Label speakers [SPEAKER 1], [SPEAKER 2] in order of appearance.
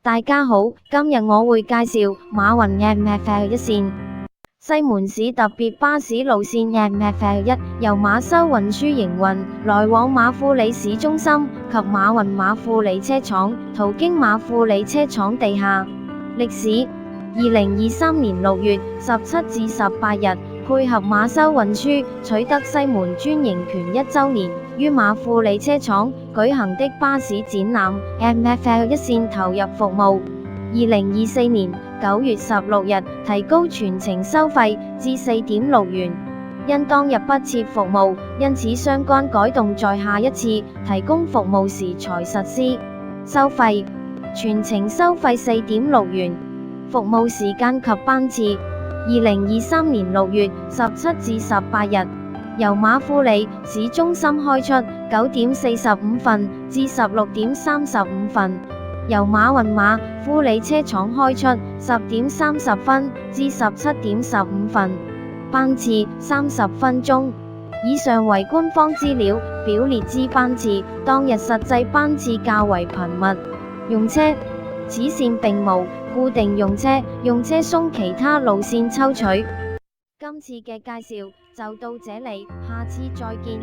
[SPEAKER 1] 大家好，今日我會介紹馬雲 MFL 一線西門市特別巴士路線 MFL 1，由馬修運輸營運，來往馬富里市中心及馬雲馬富里車廠，途經馬富里車廠地下。歷史：2023年6月17至18日，配合馬修運輸取得西門專營權1週年，於馬富里車廠舉行的巴士展覽 MFL 一線投入服務。2024年9月16日提高全程收費至4.6元，因當日不設服務，因此相關改動在下一次提供服務時才實施。收費：全程收費4.6元，服務時間及班次：2023年6月17至18日，由馬富里市中心開出9點45分至16點35分，由馬雲馬富里車廠開出10點30分至17點15分，班次30分鐘。以上為官方資料表列之班次，當日實際班次較為頻密。用車：此線並無固定用車，用車鬆其他路線抽取。今次嘅介紹就到這裡，下次再見。